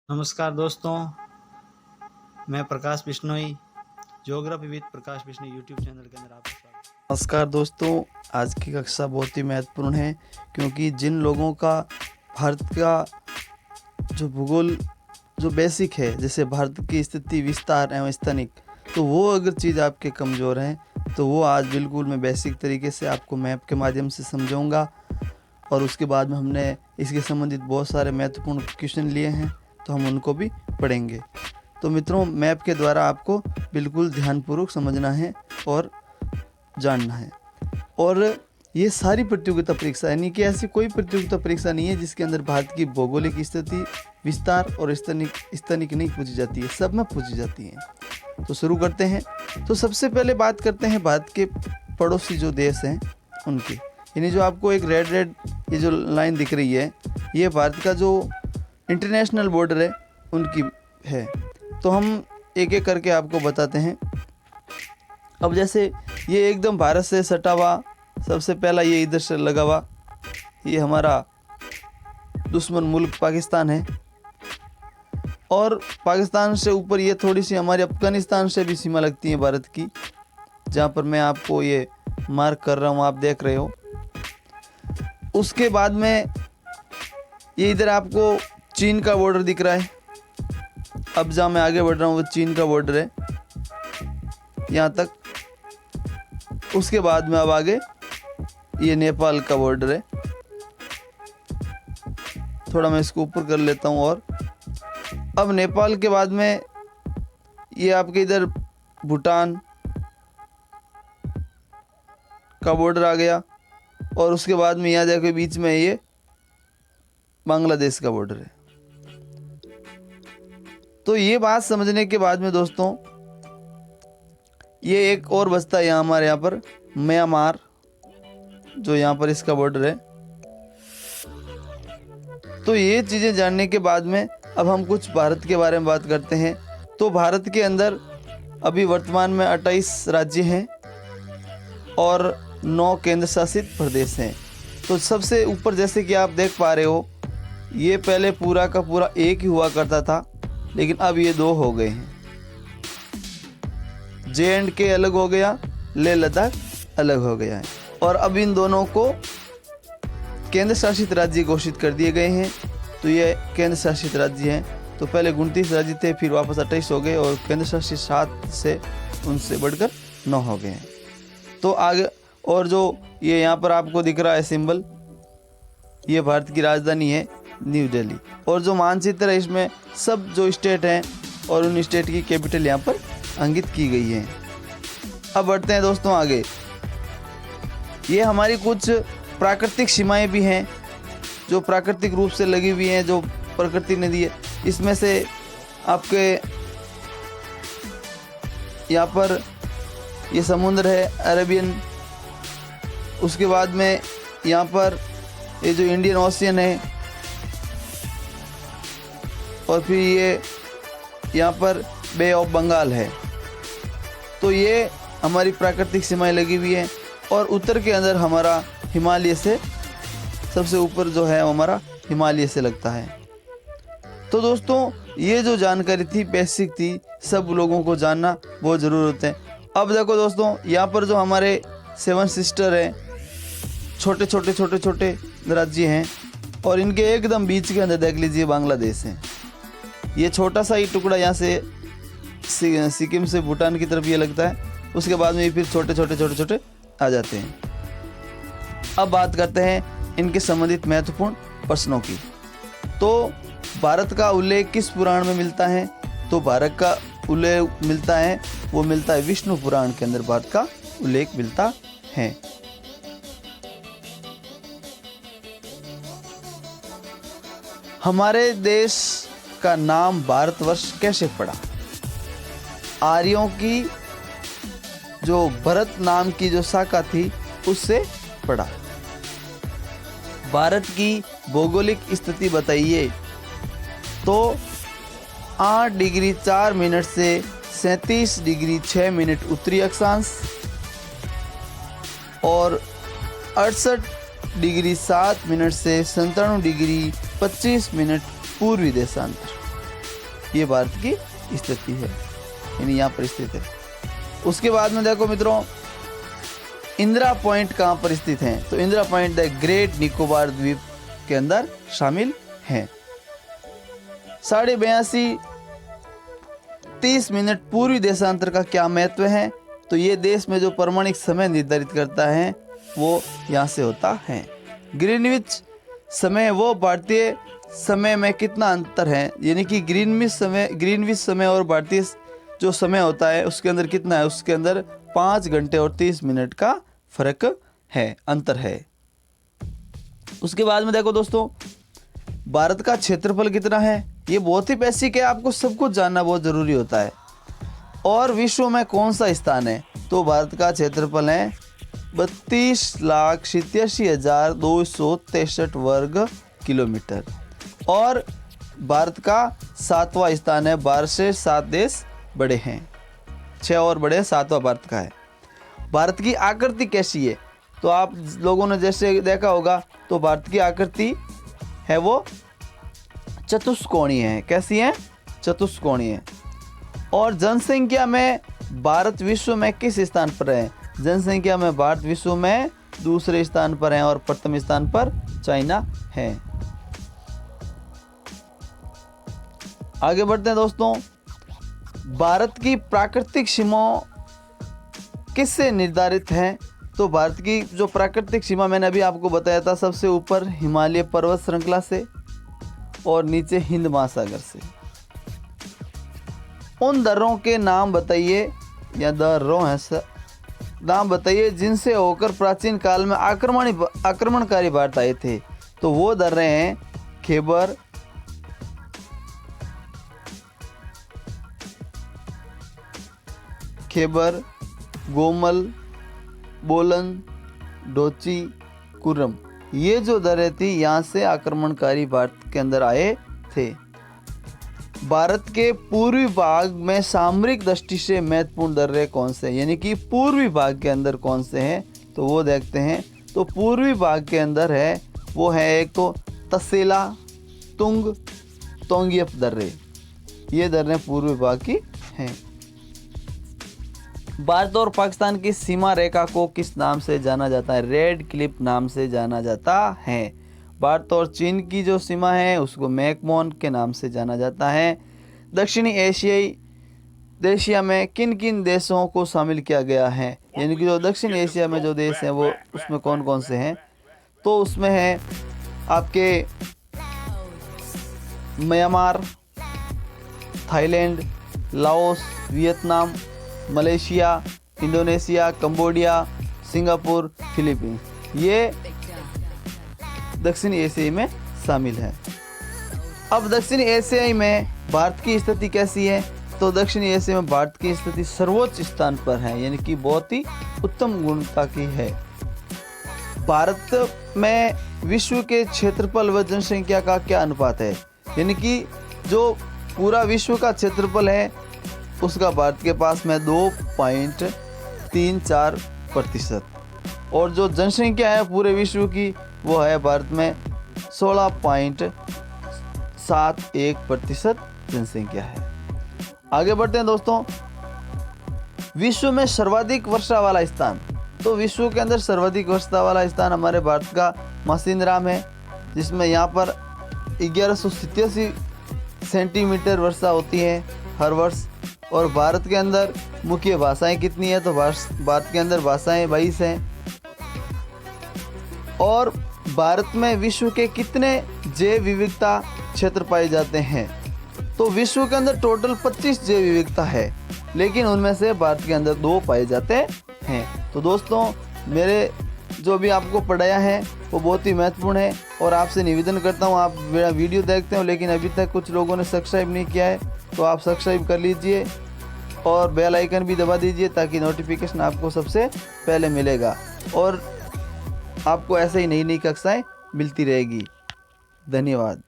नमस्कार दोस्तों, मैं Prakash Bishnoi, geography with Prakash Bishnoi YouTube channel के अंदर आपका स्वागत है। नमस्कार दोस्तों, आज की कक्षा बहुत ही महत्वपूर्ण है क्योंकि जिन लोगों का भारत का जो भूगोल जो बेसिक है, जैसे भारत की स्थिति, विस्तार एवं स्थानिक, तो वो अगर चीज़ आपके कमज़ोर हैं तो वो आज बिल्कुल मैं बेसिक तरीके से आपको मैप के माध्यम से समझाऊंगा। और उसके बाद में हमने इसके संबंधित बहुत सारे महत्वपूर्ण क्वेश्चन लिए हैं, तो हम उनको भी पढ़ेंगे। तो मित्रों, मैप के द्वारा आपको बिल्कुल ध्यानपूर्वक समझना है और जानना है। और ये सारी प्रतियोगिता परीक्षा, यानी कि ऐसी कोई प्रतियोगिता परीक्षा नहीं है जिसके अंदर भारत की भौगोलिक स्थिति, विस्तार और स्थानिक नहीं पूछी जाती है, सब में पूछी जाती है। तो शुरू करते हैं। तो सबसे पहले बात करते हैं भारत के पड़ोसी जो देश हैं उनकी, यानी जो आपको एक रेड ये जो लाइन दिख रही है, ये भारत का जो इंटरनेशनल बॉर्डर है उनकी है। तो हम एक एक करके आपको बताते हैं। अब जैसे ये एकदम भारत से सटा हुआ, सबसे पहला ये इधर से लगा हुआ, ये हमारा दुश्मन मुल्क पाकिस्तान है। और पाकिस्तान से ऊपर ये थोड़ी सी हमारी अफगानिस्तान से भी सीमा लगती है भारत की, जहाँ पर मैं आपको ये मार्क कर रहा हूँ, आप देख रहे हो। उसके बाद में ये इधर आपको चीन का बॉर्डर दिख रहा है। अब जहाँ मैं आगे बढ़ रहा हूँ वो चीन का बॉर्डर है यहाँ तक। उसके बाद में अब आगे ये नेपाल का बॉर्डर है। थोड़ा मैं इसको ऊपर कर लेता हूँ। और अब नेपाल के बाद में ये आपके इधर भूटान का बॉर्डर आ गया। और उसके बाद में यहाँ जाके बीच में ये बांग्लादेश का बॉर्डर है। तो ये बात समझने के बाद में दोस्तों, ये एक और बस्ता है यहाँ हमारे यहाँ पर, म्यांमार, जो यहाँ पर इसका बॉर्डर है। तो ये चीज़ें जानने के बाद में अब हम कुछ भारत के बारे में बात करते हैं। तो भारत के अंदर अभी वर्तमान में 28 राज्य हैं और 9 केंद्र शासित प्रदेश हैं। तो सबसे ऊपर जैसे कि आप देख पा रहे हो, ये पहले पूरा का पूरा एक ही हुआ करता था, लेकिन अब ये 2 हो गए हैं। J&K अलग हो गया, लेह लद्दाख अलग हो गया है। और अब इन दोनों को केंद्र शासित राज्य घोषित कर दिए गए हैं। तो ये केंद्र शासित राज्य हैं। तो पहले 29 राज्य थे, फिर वापस 28 हो गए, और केंद्र शासित 7 से उनसे बढ़कर 9 हो गए हैं। तो आगे, और जो ये यहाँ पर आपको दिख रहा है सिंबल, ये भारत की राजधानी है न्यू दिल्ली। और जो मानचित्र है इसमें सब जो स्टेट हैं और उन स्टेट की कैपिटल यहाँ पर अंकित की गई है। अब बढ़ते हैं दोस्तों आगे। ये हमारी कुछ प्राकृतिक सीमाएं भी हैं जो प्राकृतिक रूप से लगी हुई हैं, जो प्रकृति ने दी है। इसमें से आपके यहाँ पर ये समुद्र है अरेबियन। उसके बाद में यहाँ पर ये जो इंडियन ओशियन है, और फिर ये यहाँ पर बे ऑफ बंगाल है। तो ये हमारी प्राकृतिक सीमाएं लगी हुई हैं। और उत्तर के अंदर हमारा हिमालय से सबसे ऊपर जो है हमारा हिमालय से लगता है। तो दोस्तों, ये जो जानकारी थी बेसिक थी, सब लोगों को जानना बहुत ज़रूरत है। अब देखो दोस्तों, यहाँ पर जो हमारे 7 सिस्टर हैं, छोटे छोटे राज्य हैं, और इनके एकदम बीच के अंदर देख लीजिए बांग्लादेश है। ये छोटा सा ही टुकड़ा यहाँ से सिक्किम से भूटान की तरफ ये लगता है। उसके बाद में फिर छोटे आ जाते हैं। अब बात करते हैं इनके संबंधित महत्वपूर्ण प्रश्नों की। तो भारत का उल्लेख किस पुराण में मिलता है? तो भारत का उल्लेख मिलता है, वो मिलता है विष्णु पुराण के अंदर भारत का उल्लेख मिलता है। हमारे देश का नाम भारतवर्ष कैसे पड़ा? आर्यों की जो भरत नाम की जो शाखा थी उससे पड़ा। भारत की भौगोलिक स्थिति बताइए। तो 8 डिग्री 4 मिनट से 37 डिग्री 6 मिनट उत्तरी अक्षांश, और 68 डिग्री 7 मिनट से 97 डिग्री 25 मिनट पूर्वी देशांतर। ये भारत की स्थिति है, यानी यहाँ पर स्थित है। उसके बाद में देखो मित्रों, इंदिरा पॉइंट कहाँ पर स्थित है? तो Indira point the great Nicobar द्वीप के अंदर शामिल है। 82.5 30 मिनट पूर्वी देशांतर का क्या महत्व है? तो ये देश में जो प्रमाणिक समय निर्धारित करता है वो यहाँ से होता है। ग्रीनविच समय, वो भारतीय समय में कितना अंतर है, यानी कि ग्रीनविच समय और भारतीय जो समय होता है उसके अंदर कितना है? उसके अंदर 5 घंटे और 30 मिनट का फर्क है, अंतर है। उसके बाद में देखो दोस्तों, भारत का क्षेत्रफल कितना है? ये बहुत ही बेसिक है, आपको सब कुछ जानना बहुत जरूरी होता है। और विश्व में कौन सा स्थान है? तो भारत का क्षेत्रफल है 32,87,263 वर्ग किलोमीटर। और भारत का 7वां स्थान है। भारत से 7 देश बड़े हैं, 6 और बड़े, 7वां भारत का है। भारत की आकृति कैसी है? तो आप लोगों ने जैसे देखा होगा, तो भारत की आकृति है वो चतुष्कोणीय है। कैसी है? चतुष्कोणीय है। और जनसंख्या में भारत विश्व में किस स्थान पर है? जनसंख्या में भारत विश्व में दूसरे स्थान पर है और प्रथम स्थान पर चाइना है। आगे बढ़ते हैं दोस्तों। भारत की प्राकृतिक सीमाओं किससे निर्धारित है? तो भारत की जो प्राकृतिक सीमा मैंने अभी आपको बताया था, सबसे ऊपर हिमालय पर्वत श्रृंखला से और नीचे हिंद महासागर से। उन दर्रों के नाम बताइए, या दर्रों है नाम बताइए जिनसे होकर प्राचीन काल में आक्रमणकारी भारत आए थे। तो वो दर्रे हैं खैबर, गोमल, बोलन, डोची, कुर्रम। ये जो दर्रे थी, यहाँ से आक्रमणकारी भारत के अंदर आए थे। भारत के पूर्वी भाग में सामरिक दृष्टि से महत्वपूर्ण दर्रे कौन से हैं, यानी कि पूर्वी भाग के अंदर कौन से हैं? तो वो देखते हैं। तो पूर्वी भाग के अंदर है वो है एक तो तसेला, तुंग, तोंगियप दर्रे। ये दर्रे पूर्वी भाग की हैं। भारत और पाकिस्तान की सीमा रेखा को किस नाम से जाना जाता है? रेड क्लिफ नाम से जाना जाता है। भारत और चीन की जो सीमा है उसको मैकमोहन के नाम से जाना जाता है। दक्षिणी एशिया में किन किन देशों को शामिल किया गया है? यानी कि जो दक्षिण एशिया में जो देश हैं वो उसमें कौन कौन से हैं? तो उसमें है आपके Myanmar, Thailand, Laos, Vietnam, Malaysia, Indonesia, Cambodia, Singapore, Philippines. ये दक्षिण एशिया में शामिल है। अब दक्षिण एशिया में भारत की स्थिति कैसी है? तो दक्षिण एशिया में भारत की स्थिति सर्वोच्च स्थान पर है, यानी कि बहुत ही उत्तम गुणवत्ता की है। भारत में विश्व के क्षेत्रफल व जनसंख्या का क्या अनुपात है? यानी कि जो पूरा विश्व का क्षेत्रफल है उसका भारत के पास में 2.34%, और जो जनसंख्या है पूरे विश्व की वो है भारत में 16.71% जनसंख्या है। आगे बढ़ते हैं दोस्तों। विश्व में सर्वाधिक वर्षा वाला स्थान। तो विश्व के अंदर सर्वाधिक वर्षा वाला स्थान हमारे भारत का मासिनराम है, जिसमें यहाँ पर 1187 सेंटीमीटर वर्षा होती है हर वर्ष। और भारत के अंदर मुख्य भाषाएं कितनी है? तो भारत के अंदर भाषाएं 22 हैं। और भारत में विश्व के कितने जैव विविधता क्षेत्र पाए जाते हैं? तो विश्व के अंदर टोटल 25 जैव विविधता है, लेकिन उनमें से भारत के अंदर 2 पाए जाते हैं। तो दोस्तों, मेरे जो भी आपको पढ़ाया है वो बहुत ही महत्वपूर्ण है, और आपसे निवेदन करता हूँ आप मेरा वीडियो देखते हो लेकिन अभी तक कुछ लोगों ने सब्सक्राइब नहीं किया है तो आप सब्सक्राइब कर लीजिए और बेल आइकन भी दबा दीजिए ताकि नोटिफिकेशन आपको सबसे पहले मिलेगा, और आपको ऐसे ही नई नई कक्षाएं मिलती रहेगी। धन्यवाद।